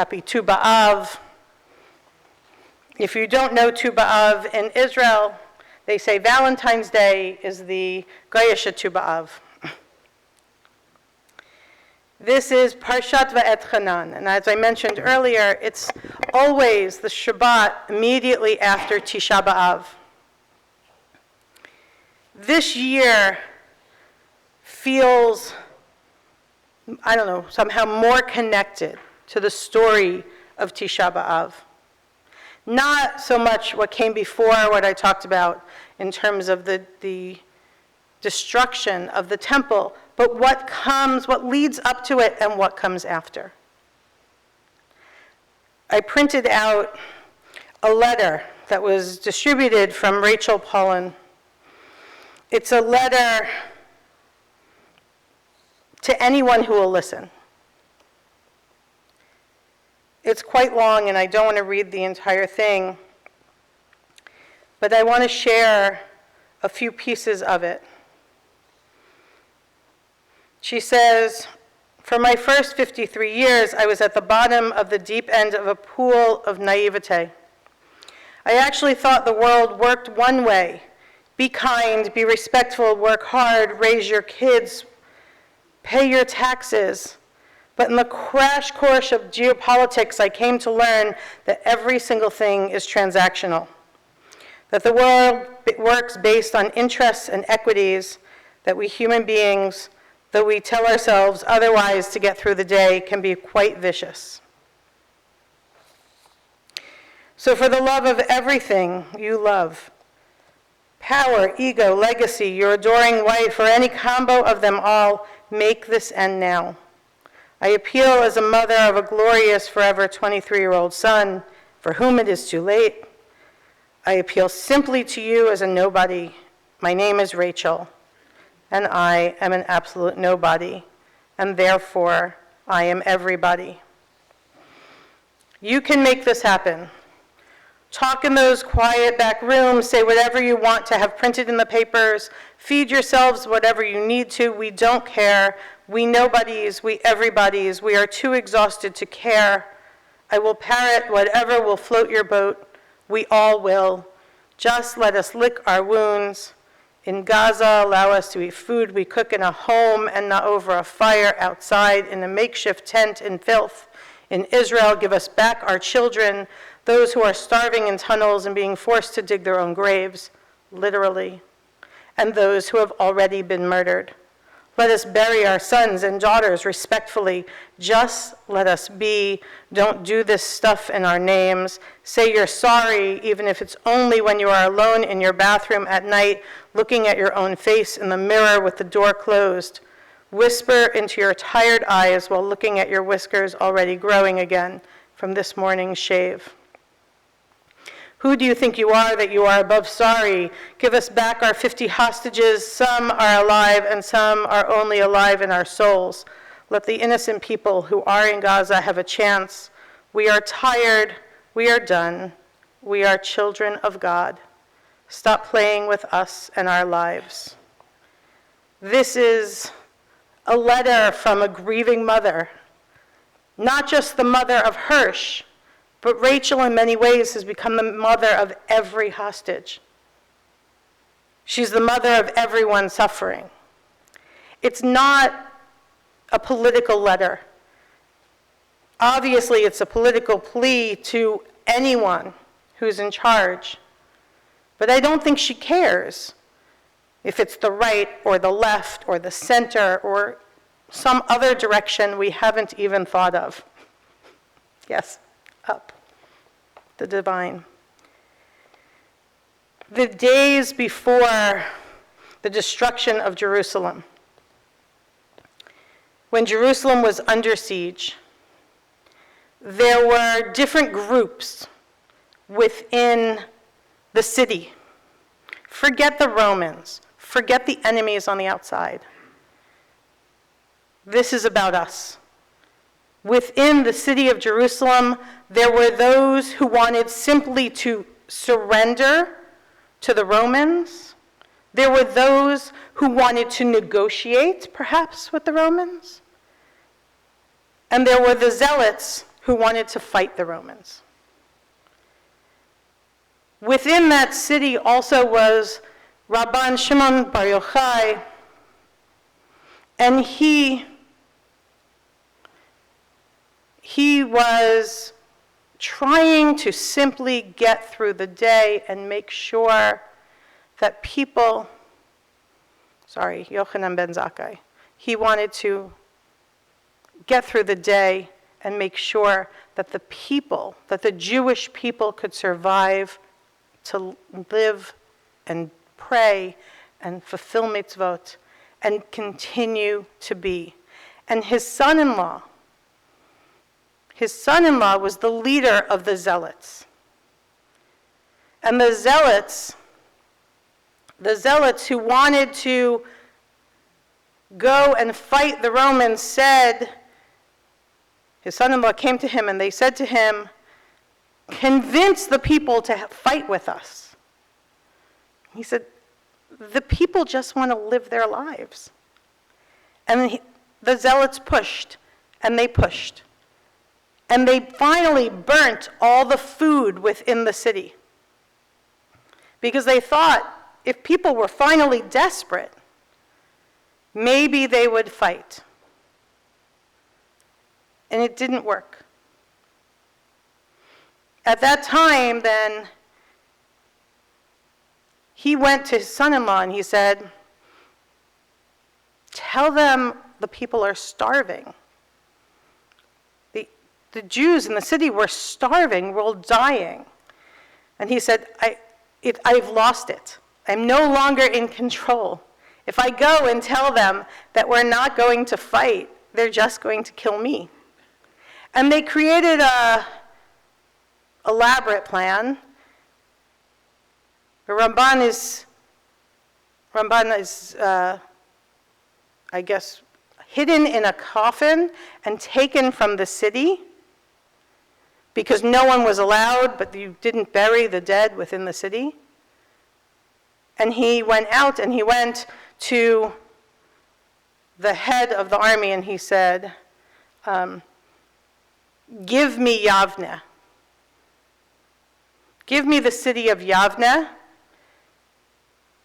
Happy Tu B'Av. If you don't know Tu B'Av in Israel, they say Valentine's Day is the Goyish Tu B'Av. This is Parshat Va'etchanan, and as I mentioned earlier, it's always the Shabbat immediately after Tisha B'Av. This year feels, somehow more connected to the story of Tisha B'Av. Not so much what came before, what I talked about in terms of the destruction of the temple, but what leads up to it and what comes after. I printed out a letter that was distributed from Rachel Pollan. It's a letter to anyone who will listen. It's quite long, and I don't want to read the entire thing, but I want to share a few pieces of it. She says, "For my first 53 years, I was at the bottom of the deep end of a pool of naivete. I actually thought the world worked one way: be kind, be respectful, work hard, raise your kids, pay your taxes. But in the crash course of geopolitics, I came to learn that every single thing is transactional, that the world works based on interests and equities, that we human beings, though we tell ourselves otherwise to get through the day, can be quite vicious. So for the love of everything you love, power, ego, legacy, your adoring wife, or any combo of them all, make this end now. I appeal as a mother of a glorious, forever 23-year-old son, for whom it is too late. I appeal simply to you as a nobody. My name is Rachel, and I am an absolute nobody, and therefore I am everybody. You can make this happen. Talk in those quiet back rooms, say whatever you want to have printed in the papers, feed yourselves whatever you need to, we don't care. We nobodies, we everybodies, we are too exhausted to care. I will parrot whatever will float your boat, we all will. Just let us lick our wounds. In Gaza, allow us to eat food we cook in a home and not over a fire outside in a makeshift tent in filth. In Israel, give us back our children, those who are starving in tunnels and being forced to dig their own graves, literally, and those who have already been murdered. Let us bury our sons and daughters respectfully. Just let us be. Don't do this stuff in our names. Say you're sorry, even if it's only when you are alone in your bathroom at night, looking at your own face in the mirror with the door closed. Whisper into your tired eyes while looking at your whiskers already growing again from this morning's shave. Who do you think you are that you are above sorry? Give us back our 50 hostages. Some are alive and some are only alive in our souls. Let the innocent people who are in Gaza have a chance. We are tired. We are done. We are children of God. Stop playing with us and our lives." This is a letter from a grieving mother, not just the mother of Hirsch, but Rachel in many ways has become the mother of every hostage. She's the mother of everyone suffering. It's not a political letter. Obviously, it's a political plea to anyone who's in charge. But I don't think she cares if it's the right or the left or the center or some other direction we haven't even thought of. Yes. Up, the divine. The days before the destruction of Jerusalem, when Jerusalem was under siege, there were different groups within the city. Forget the Romans, forget the enemies on the outside. This is about us. Within the city of Jerusalem, there were those who wanted simply to surrender to the Romans. There were those who wanted to negotiate, perhaps, with the Romans. And there were the zealots who wanted to fight the Romans. Within that city also was Rabban Shimon Bar Yochai, and he was trying to simply get through the day and make sure that people, Yochanan ben Zakkai, he wanted to get through the day and make sure that the people, that the Jewish people could survive to live and pray and fulfill mitzvot and continue to be. And his son-in-law was the leader of the Zealots. And the Zealots who wanted to go and fight the Romans said, his son-in-law came to him and they said to him, "Convince the people to fight with us." He said, "The people just want to live their lives." And the Zealots pushed, and they pushed. And they finally burnt all the food within the city. Because they thought if people were finally desperate, maybe they would fight. And it didn't work. At that time, then, he went to his son-in-law and he said, "Tell them the people are starving. The Jews in the city were starving, were all dying." And he said, I've lost it. I'm no longer in control. If I go and tell them that we're not going to fight, they're just going to kill me. And they created a elaborate plan. The Ramban is, I guess, hidden in a coffin and taken from the city because no one was allowed, but you didn't bury the dead within the city. And he went out and he went to the head of the army and he said, "Give me Yavne. Give me the city of Yavne,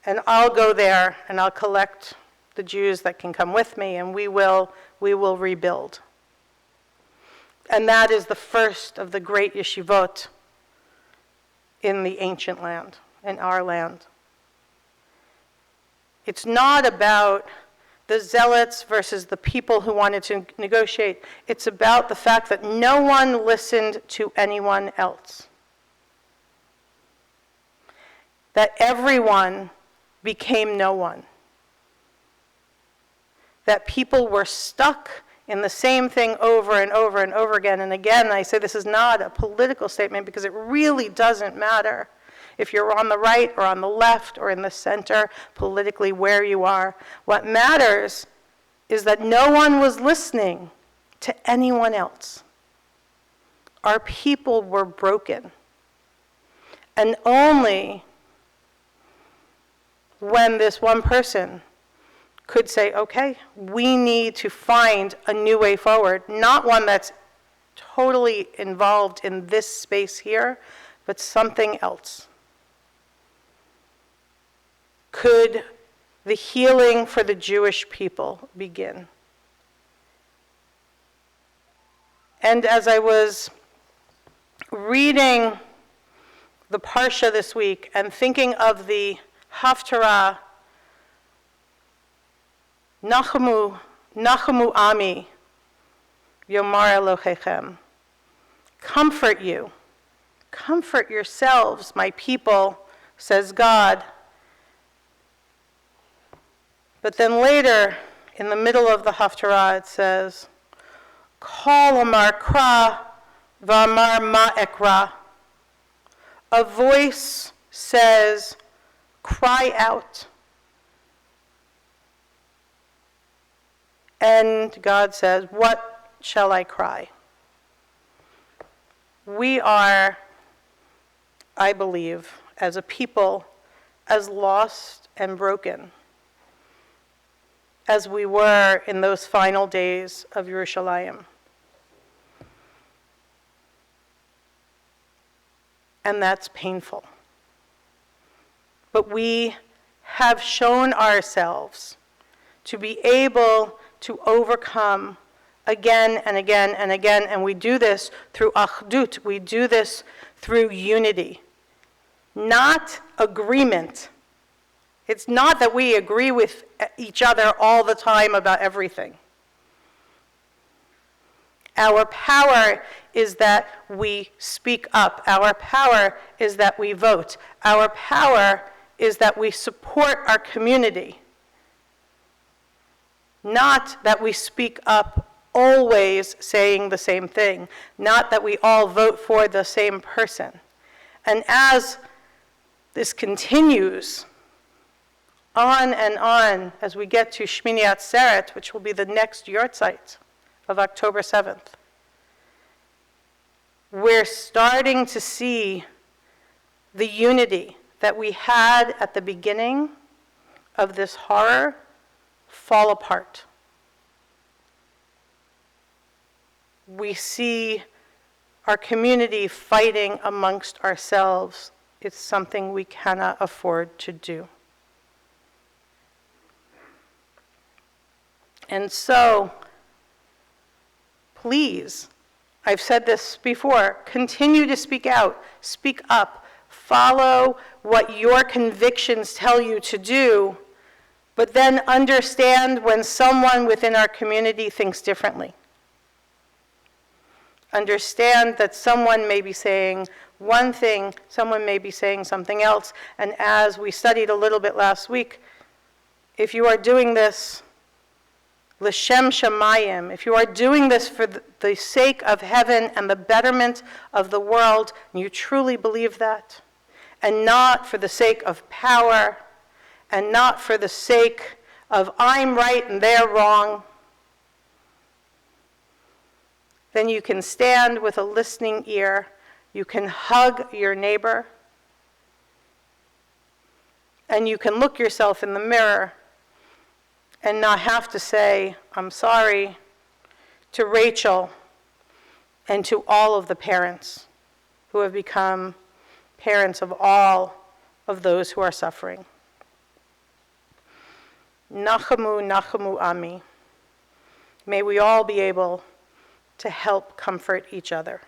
and I'll go there and I'll collect the Jews that can come with me, and we will rebuild." And that is the first of the great yeshivot in the ancient land, in our land. It's not about the zealots versus the people who wanted to negotiate. It's about the fact that no one listened to anyone else. That everyone became no one. That people were stuck in the same thing over and over and over again. And again, I say this is not a political statement because it really doesn't matter if you're on the right or on the left or in the center politically where you are. What matters is that no one was listening to anyone else. Our people were broken. And only when this one person could say, okay, we need to find a new way forward, not one that's totally involved in this space here, but something else. Could the healing for the Jewish people begin? And as I was reading the Parsha this week and thinking of the Haftarah, Nachamu Ami, Yomar Elohechem. Comfort you. Comfort yourselves, my people, says God. But then later, in the middle of the Haftarah, it says, Kol Amar Kra V'Amar Ma Ekra. A voice says, cry out. And God says, what shall I cry? We are, I believe, as a people, as lost and broken as we were in those final days of Yerushalayim. and that's painful. But we have shown ourselves to be able to overcome again and again and again, and we do this through achdut, we do this through unity, not agreement. It's not that we agree with each other all the time about everything. Our power is that we speak up. Our power is that we vote. Our power is that we support our community. Not that we speak up always saying the same thing. Not that we all vote for the same person. And as this continues on and on, as we get to Shmini Atzeret, which will be the next Yortzeit of October 7th, we're starting to see the unity that we had at the beginning of this horror fall apart. We see our community fighting amongst ourselves. It's something we cannot afford to do. And so, please, I've said this before, continue to speak out, speak up, follow what your convictions tell you to do, but then understand when someone within our community thinks differently. Understand that someone may be saying one thing, someone may be saying something else, and as we studied a little bit last week, if you are doing this L'shem Shamayim, if you are doing this for the sake of heaven and the betterment of the world, and you truly believe that, and not for the sake of power, and not for the sake of I'm right and they're wrong, then you can stand with a listening ear, you can hug your neighbor, and you can look yourself in the mirror and not have to say, I'm sorry, to Rachel and to all of the parents who have become parents of all of those who are suffering. Nachamu, Nachamu Ami. May we all be able to help comfort each other.